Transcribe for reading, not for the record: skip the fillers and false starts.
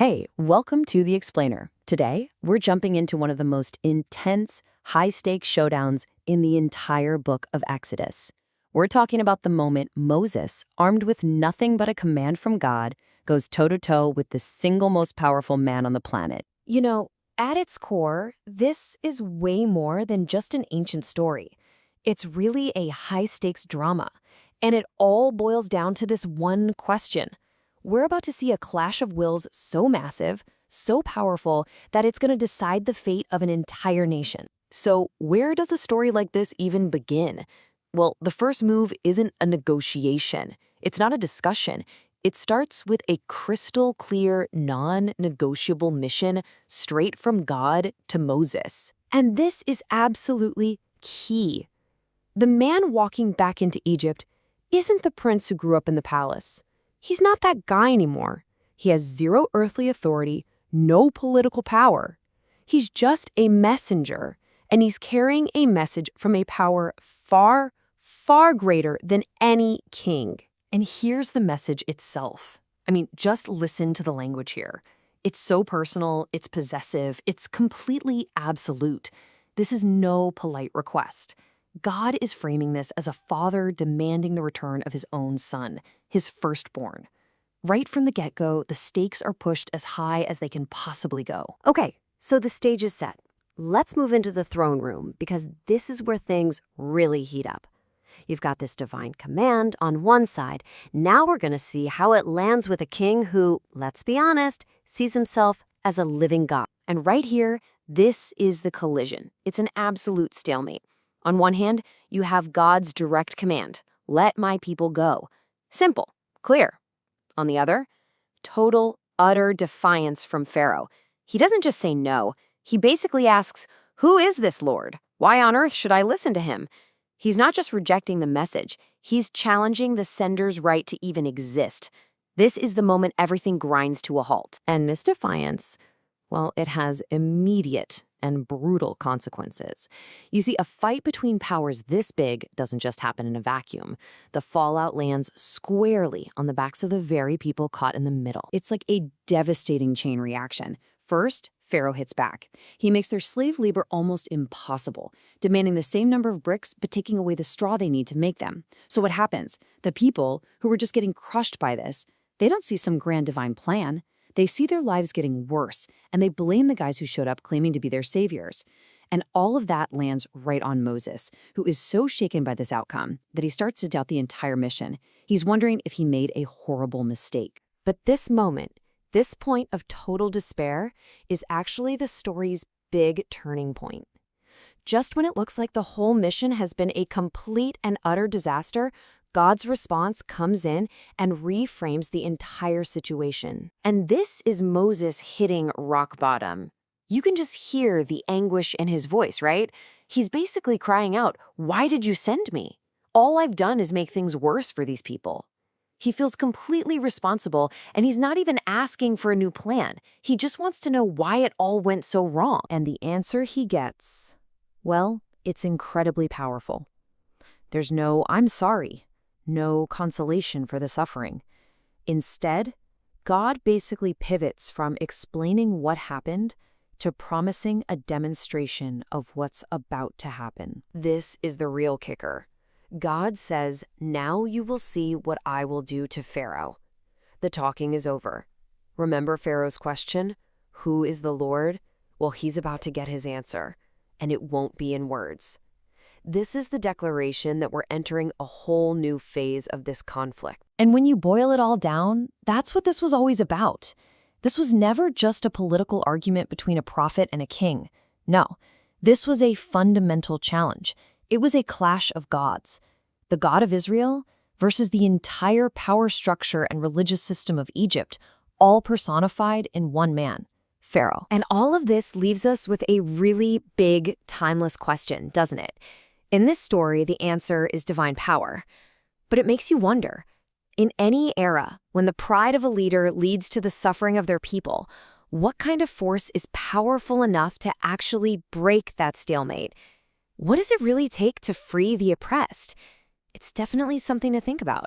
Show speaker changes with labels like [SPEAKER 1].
[SPEAKER 1] Hey, welcome to The Explainer. Today, we're jumping into one of the most intense, high-stakes showdowns in the entire book of Exodus. We're talking about the moment Moses, armed with nothing but a command from God, goes toe-to-toe with the single most powerful man on the planet.
[SPEAKER 2] You know, at its core, this is way more than just an ancient story. It's really a high-stakes drama, and it all boils down to this one question. We're about to see a clash of wills so massive, so powerful, that it's going to decide the fate of an entire nation. So where does a story like this even begin? Well, the first move isn't a negotiation. It's not a discussion. It starts with a crystal clear, non-negotiable mission straight from God to Moses. And this is absolutely key. The man walking back into Egypt isn't the prince who grew up in the palace. He's not that guy anymore. He has zero earthly authority, no political power. He's just a messenger, and he's carrying a message from a power far, far greater than any king.
[SPEAKER 1] And here's the message itself. I mean, just listen to the language here. It's so personal, it's possessive, it's completely absolute. This is no polite request. God is framing this as a father demanding the return of his own son, his firstborn. Right from the get-go, the stakes are pushed as high as they can possibly go.
[SPEAKER 2] Okay, so the stage is set. Let's move into the throne room, because this is where things really heat up. You've got this divine command on one side. Now we're going to see how it lands with a king who, let's be honest, sees himself as a living God. And right here, this is the collision. It's an absolute stalemate. On one hand, you have God's direct command, let my people go. Simple, clear. On the other, total, utter defiance from Pharaoh. He doesn't just say no. He basically asks, who is this Lord? Why on earth should I listen to him? He's not just rejecting the message. He's challenging the sender's right to even exist. This is the moment everything grinds to a halt.
[SPEAKER 1] And this defiance, well, it has immediate and brutal consequences. You see, a fight between powers this big doesn't just happen in a vacuum. The fallout lands squarely on the backs of the very people caught in the middle. It's like a devastating chain reaction. First, Pharaoh hits back. He makes their slave labor almost impossible, demanding the same number of bricks but taking away the straw they need to make them. So what happens? The people, who were just getting crushed by this, they don't see some grand divine plan. They see their lives getting worse, and they blame the guys who showed up claiming to be their saviors. And all of that lands right on Moses, who is so shaken by this outcome that he starts to doubt the entire mission. He's wondering if he made a horrible mistake.
[SPEAKER 2] But this moment, this point of total despair, is actually the story's big turning point. Just when it looks like the whole mission has been a complete and utter disaster, God's response comes in and reframes the entire situation. And this is Moses hitting rock bottom. You can just hear the anguish in his voice, right? He's basically crying out, why did you send me? All I've done is make things worse for these people. He feels completely responsible, and he's not even asking for a new plan. He just wants to know why it all went so wrong.
[SPEAKER 1] And the answer he gets, well, it's incredibly powerful. There's no, I'm sorry. No consolation for the suffering. Instead, God basically pivots from explaining what happened to promising a demonstration of what's about to happen.
[SPEAKER 2] This is the real kicker. God says, now you will see what I will do to Pharaoh. The talking is over. Remember Pharaoh's question? Who is the Lord? Well, he's about to get his answer, and it won't be in words. This is the declaration that we're entering a whole new phase of this conflict.
[SPEAKER 1] And when you boil it all down, that's what this was always about. This was never just a political argument between a prophet and a king. No, this was a fundamental challenge. It was a clash of gods. The God of Israel versus the entire power structure and religious system of Egypt, all personified in one man, Pharaoh.
[SPEAKER 2] And all of this leaves us with a really big, timeless question, doesn't it? In this story, the answer is divine power. But it makes you wonder, in any era, when the pride of a leader leads to the suffering of their people, what kind of force is powerful enough to actually break that stalemate? What does it really take to free the oppressed? It's definitely something to think about.